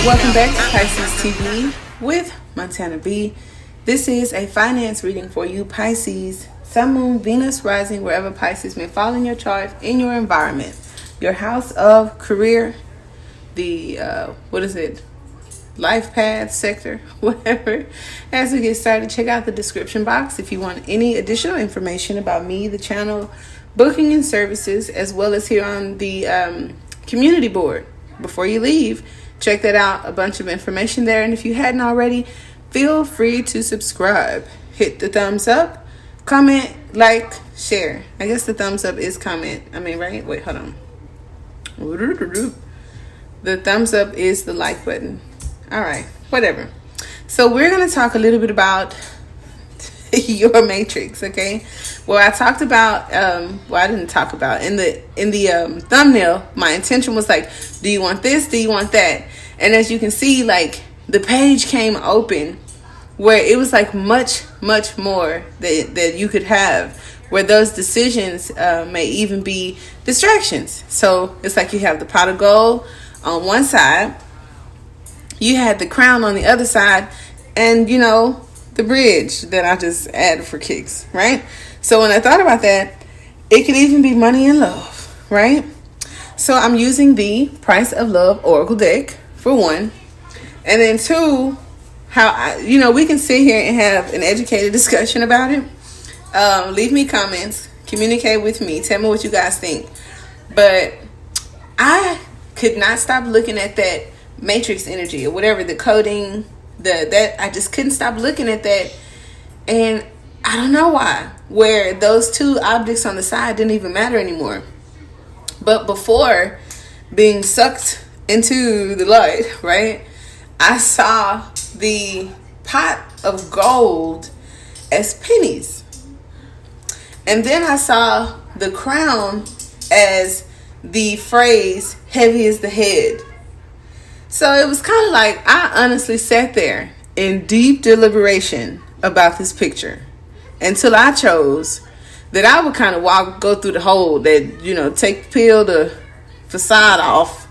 Welcome back to Pisces TV with Montana B. This is a finance reading for you, Pisces, Sun, Moon, Venus, rising, wherever Pisces may fall in your chart, in your environment, your house of career, the, life path, sector, whatever. As we get started, check out the description box if you want any additional information about me, the channel, booking and services, as well as here on the community board. Before you leave, check that out. A bunch of information there. And if you hadn't already, feel free to subscribe. Hit the thumbs up, comment, like, share. I guess the thumbs up is comment. Right? Wait, hold on. The thumbs up is the like button. All right, whatever. So we're going to talk a little bit about your matrix, okay? Well, I talked about, I didn't talk about, in the thumbnail, my intention was like, do you want this? Do you want that? And as you can see, like, the page came open where it was like much, much more that you could have, where those decisions may even be distractions. So it's like you have the pot of gold on one side, you had the crown on the other side, and the bridge that I just added for kicks, right? So when I thought about that, it could even be money and love, right? So I'm using the Price of Love Oracle deck for one, and then two, we can sit here and have an educated discussion about it. Leave me comments, communicate with me, tell me what you guys think. But I could not stop looking at that matrix energy or whatever, the coding, that I just couldn't stop looking at that. And I don't know why, where those two objects on the side didn't even matter anymore. But before being sucked into the light, right, I saw the pot of gold as pennies. And then I saw the crown as the phrase, heavy is the head. So it was kind of like I honestly sat there in deep deliberation about this picture until I chose that I would kind of go through the hole that, take the facade off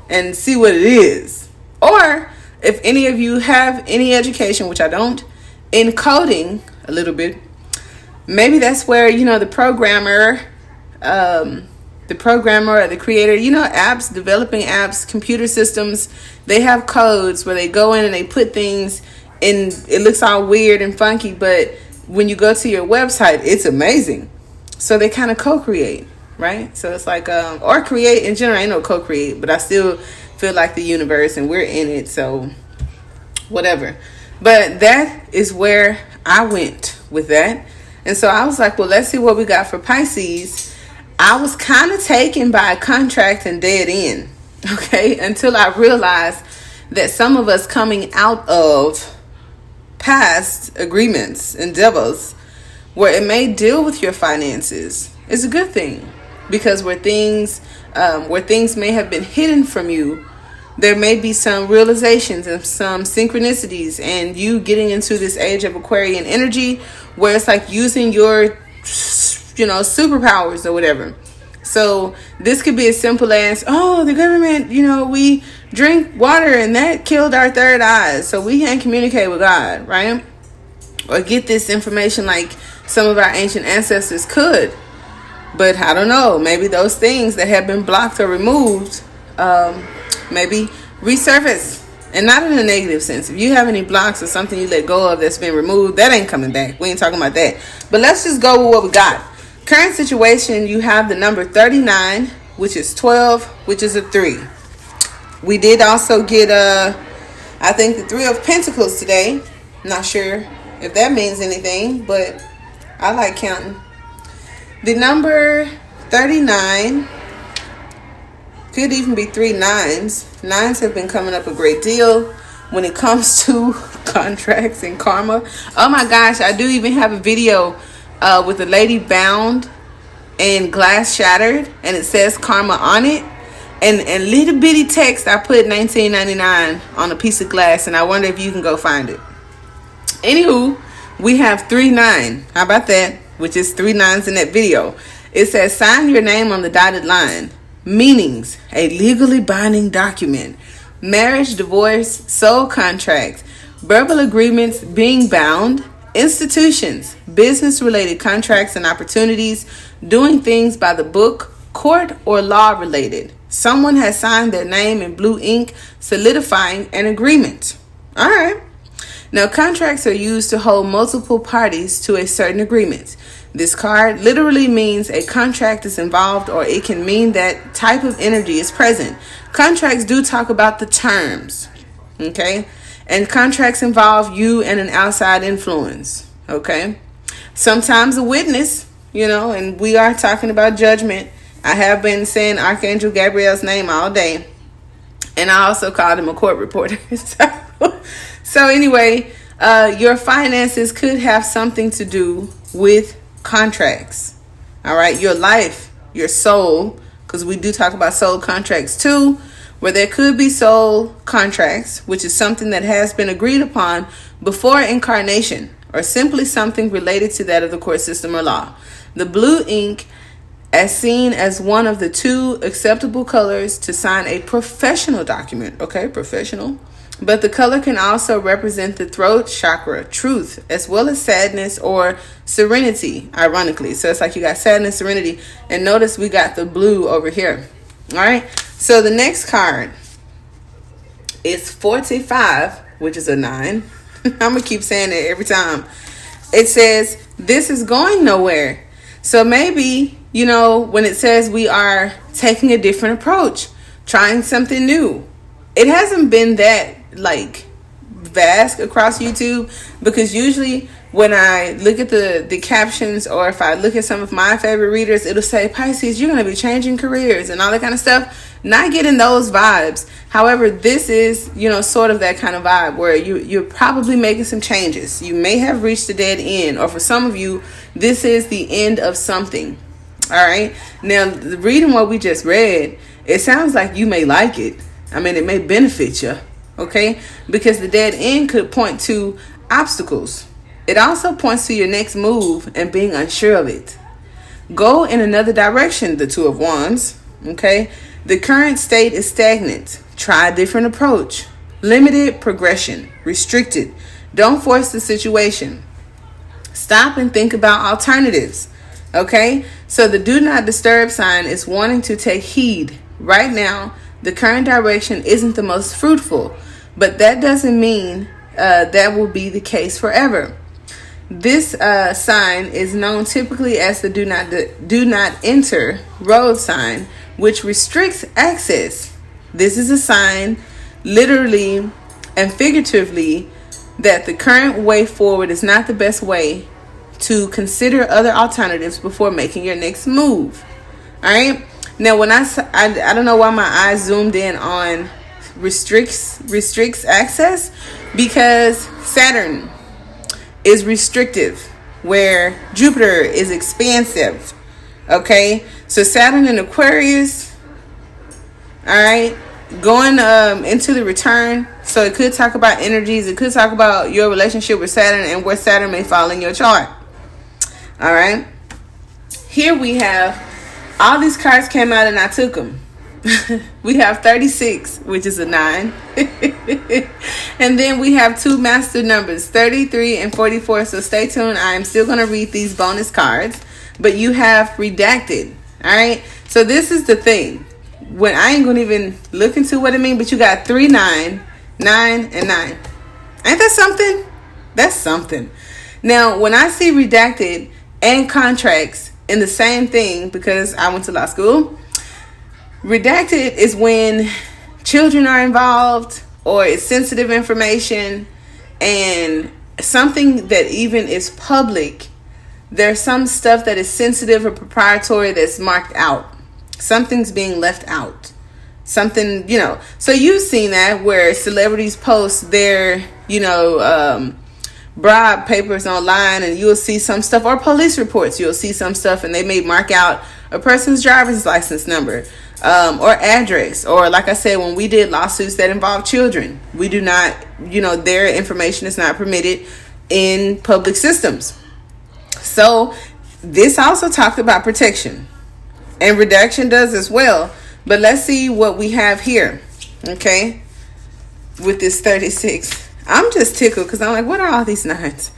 and see what it is. Or if any of you have any education, which I don't, in coding a little bit, maybe that's where, the programmer or the creator, apps, developing apps, computer systems, they have codes where they go in and they put things in. It looks all weird and funky, but when you go to your website, it's amazing. So they kind of co-create, right? So it's like, or create in general. I know co-create, but I still feel like the universe and we're in it. So whatever. But that is where I went with that. And so I was like, well, let's see what we got for Pisces. I was kind of taken by a contract and dead end, okay, until I realized that some of us coming out of past agreements, endeavors, where it may deal with your finances is a good thing, because where things may have been hidden from you, there may be some realizations and some synchronicities, and you getting into this age of Aquarian energy where it's like using your superpowers or whatever. So this could be as simple as, the government, we drink water and that killed our third eye, so we can't communicate with God, right? Or get this information like some of our ancient ancestors could. But I don't know, maybe those things that have been blocked or removed, maybe resurface. And not in a negative sense. If you have any blocks or something you let go of that's been removed, that ain't coming back. We ain't talking about that. But let's just go with what we got. Current situation, you have the number 39, which is 12, which is a 3. We did also get, I think, the 3 of Pentacles today. Not sure if that means anything, but I like counting. The number 39 could even be 3 nines. Nines have been coming up a great deal when it comes to contracts and karma. Oh my gosh, I do even have a video with a lady bound and glass shattered, and it says karma on it, and little bitty text I put $19.99 on a piece of glass, and I wonder if you can go find it. Anywho, we have 3-9. How about that? Which is 3 9s in that video. It says sign your name on the dotted line. Meanings: a legally binding document marriage, divorce, soul contracts, verbal agreements, being bound, institutions, business-related contracts and opportunities, doing things by the book, court or law-related. Someone has signed their name in blue ink, solidifying an agreement. All right. Now, contracts are used to hold multiple parties to a certain agreement. This card literally means a contract is involved, or it can mean that type of energy is present. Contracts do talk about the terms, okay? And contracts involve you and an outside influence, okay? Sometimes a witness, and we are talking about judgment. I have been saying Archangel Gabriel's name all day, and I also called him a court reporter. So anyway, your finances could have something to do with contracts. All right, your life, your soul, because we do talk about soul contracts too, where there could be soul contracts, which is something that has been agreed upon before incarnation, or simply something related to that of the court system or law. The blue ink, as seen as one of the two acceptable colors to sign a professional document. Okay, professional. But the color can also represent the throat chakra, truth, as well as sadness or serenity, ironically. So it's like you got sadness, serenity, and notice we got the blue over here. All right. So the next card is 45, which is a 9. I'm going to keep saying it every time. It says, this is going nowhere. So maybe, when it says we are taking a different approach, trying something new. It hasn't been that vast across YouTube, because usually when I look at the captions, or if I look at some of my favorite readers, it'll say, Pisces, you're going to be changing careers and all that kind of stuff. Not getting those vibes. However, this is, sort of that kind of vibe where you're probably making some changes. You may have reached a dead end, or for some of you, this is the end of something. All right. Now, reading what we just read, it sounds like you may like it. I mean, it may benefit you. Okay, because the dead end could point to obstacles. It also points to your next move and being unsure of it. Go in another direction, the Two of Wands. Okay, the current state is stagnant. Try a different approach. Limited progression. Restricted. Don't force the situation. Stop and think about alternatives. Okay, so the do not disturb sign is wanting to take heed. Right now, the current direction isn't the most fruitful. But that doesn't mean that will be the case forever. This sign is known typically as the do not enter road sign, which restricts access. This is a sign, literally and figuratively, that the current way forward is not the best way to consider other alternatives before making your next move. All right. Now, when I don't know why my eyes zoomed in on restricts access, because Saturn is restrictive, where Jupiter is expansive. Okay, so Saturn in Aquarius, all right, going into the return. So it could talk about energies. It could talk about your relationship with Saturn and where Saturn may fall in your chart. All right, here we have all these cards came out and I took them. We have 36, which is a 9. And then we have two master numbers, 33 and 44. So stay tuned. I am still going to read these bonus cards, but you have redacted. All right. So this is the thing. When I ain't going to even look into what it means, but you got 3, 9, 9, and 9. Ain't that something? That's something. Now, when I see redacted and contracts in the same thing, because I went to law school, redacted is when children are involved, or it's sensitive information, and something that even is public. There's some stuff that is sensitive or proprietary that's marked out. Something's being left out. Something, So you've seen that where celebrities post their, bribe papers online, and you'll see some stuff, or police reports, you'll see some stuff, and they may mark out a person's driver's license number, or address, or like I said, when we did lawsuits that involve children, we do not, their information is not permitted in public systems. So this also talked about protection, and redaction does as well. But let's see what we have here. Okay, with this 36. I'm just tickled because I'm like, what are all these nines?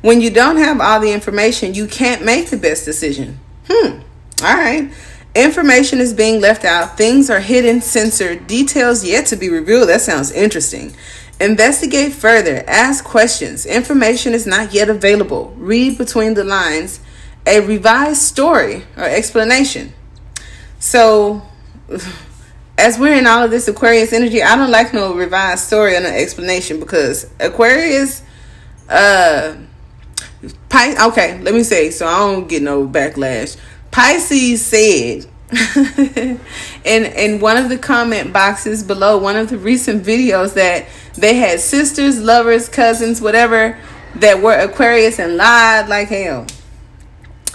When you don't have all the information, you can't make the best decision. All right. Information is being left out. Things are hidden, censored, details yet to be revealed. That sounds interesting. Investigate further. Ask questions. Information is not yet available. Read between the lines. A revised story or explanation. So, as we're in all of this Aquarius energy, I don't like no revised story or no explanation, because Aquarius, okay, let me say, so I don't get no backlash. Pisces said in one of the comment boxes below one of the recent videos that they had sisters, lovers, cousins, whatever, that were Aquarius and lied like hell.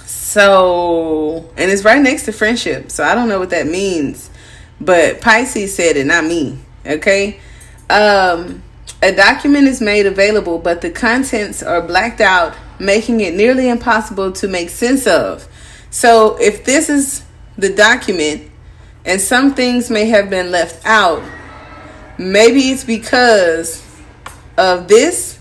So, and it's right next to friendship, so I don't know what that means, but Pisces said it, not me. Okay. A document is made available, but the contents are blacked out, making it nearly impossible to make sense of. So if this is the document and some things may have been left out, maybe it's because of this.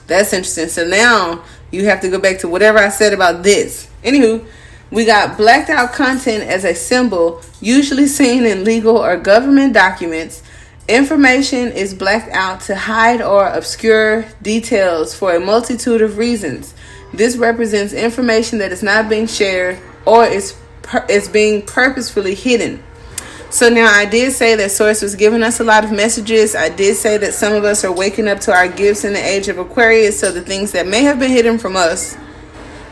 That's interesting. So now you have to go back to whatever I said about this. Anywho, we got blacked out content as a symbol, usually seen in legal or government documents. Information is blacked out to hide or obscure details for a multitude of reasons. This represents information that is not being shared or is being purposefully hidden. So now I did say that Source was giving us a lot of messages. I did say that some of us are waking up to our gifts in the age of Aquarius. So the things that may have been hidden from us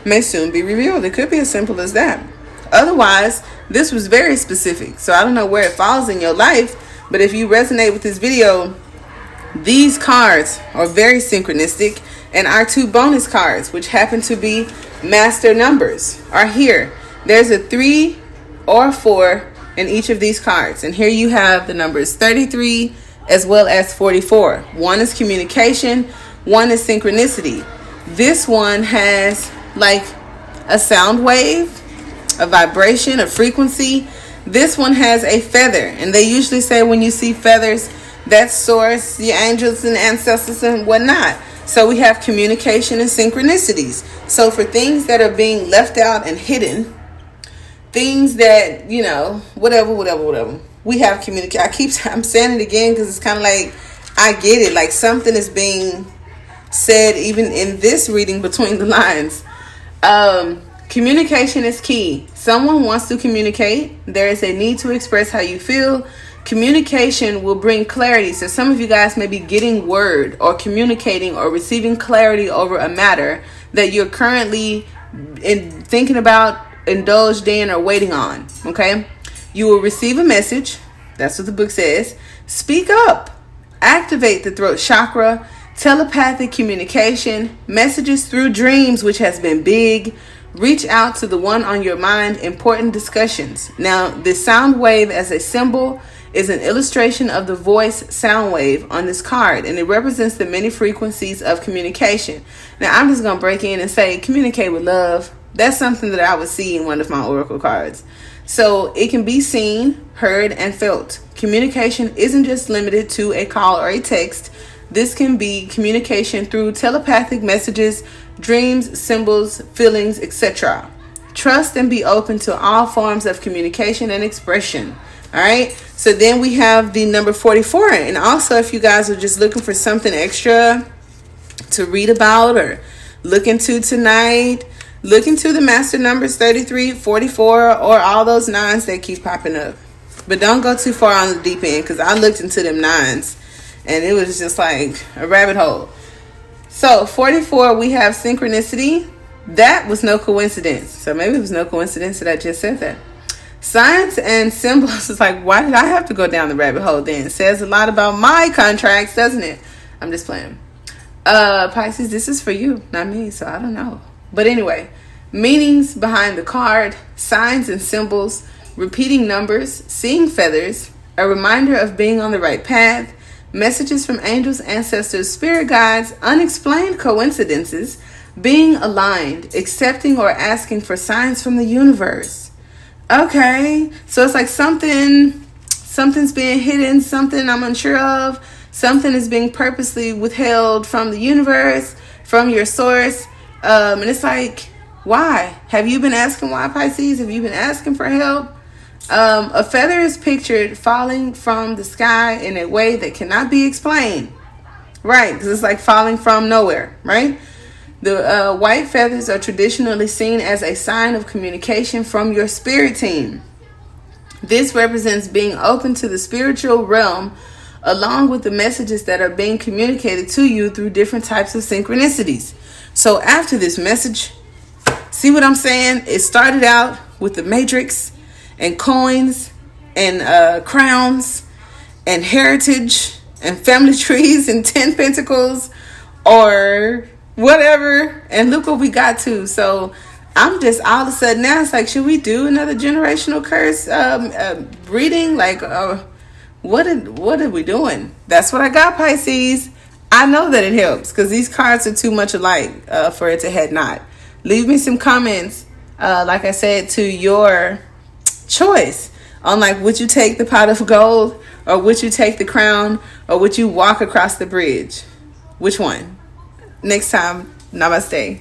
may soon be revealed. It could be as simple as that. Otherwise, this was very specific. So I don't know where it falls in your life, but if you resonate with this video, these cards are very synchronistic. And our 2 bonus cards, which happen to be master numbers, are here. There's a 3 or 4 in each of these cards. And here you have the numbers 33 as well as 44. One is communication. One is synchronicity. This one has like a sound wave, a vibration, a frequency. This one has a feather. And they usually say when you see feathers, that's Source, the angels and ancestors and whatnot. So we have communication and synchronicities. So for things that are being left out and hidden, things that, you know, whatever, we have communication. I'm saying it again because it's kind of like, I get it. Like something is being said even in this reading between the lines. Communication is key. Someone wants to communicate. There is a need to express how you feel. Communication will bring clarity. So some of you guys may be getting word or communicating or receiving clarity over a matter that you're currently thinking about, indulged in, or waiting on. Okay. You will receive a message. That's what the book says. Speak up. Activate the throat chakra. Telepathic communication. Messages through dreams, which has been big. Reach out to the one on your mind. Important discussions. Now, the sound wave as a symbol is an illustration of the voice sound wave on this card, and it represents the many frequencies of communication. Now, I'm just going to break in and say, communicate with love. That's something that I would see in one of my oracle cards. So it can be seen, heard, and felt. Communication isn't just limited to a call or a text. This can be communication through telepathic messages, dreams, symbols, feelings, etc. Trust and be open to all forms of communication and expression. All right. So then we have the number 44. And also, if you guys are just looking for something extra to read about or look into tonight, look into the master numbers 33, 44, or all those nines that keep popping up. But don't go too far on the deep end, because I looked into them nines and it was just like a rabbit hole. So 44, we have synchronicity. That was no coincidence. So maybe it was no coincidence that I just said that. Signs and symbols is like, why did I have to go down the rabbit hole then? It says a lot about my contracts, doesn't it? I'm just playing. Pisces, this is for you, not me, so I don't know. But anyway, meanings behind the card, signs and symbols, repeating numbers, seeing feathers, a reminder of being on the right path, messages from angels, ancestors, spirit guides, unexplained coincidences, being aligned, accepting or asking for signs from the universe. Okay, so it's like something's being hidden, something I'm unsure of. something is being purposely withheld from the universe, from your source. And it's like, why? Have you been asking why, Pisces? Have you been asking for help? A feather is pictured falling from the sky in a way that cannot be explained. Right, because it's like falling from nowhere, right? The white feathers are traditionally seen as a sign of communication from your spirit team. This represents being open to the spiritual realm, along with the messages that are being communicated to you through different types of synchronicities. So after this message, see what I'm saying? It started out with the matrix and coins and crowns and heritage and family trees and 10 pentacles or whatever. And look what we got to. So I'm just all of a sudden now it's like, should we do another generational curse reading? Like, what are we doing? That's what I got, Pisces. I know that it helps because these cards are too much alike for it to head not. Leave me some comments, like I said, to your choice on like, would you take the pot of gold or would you take the crown or would you walk across the bridge? Which one? Next time, namaste.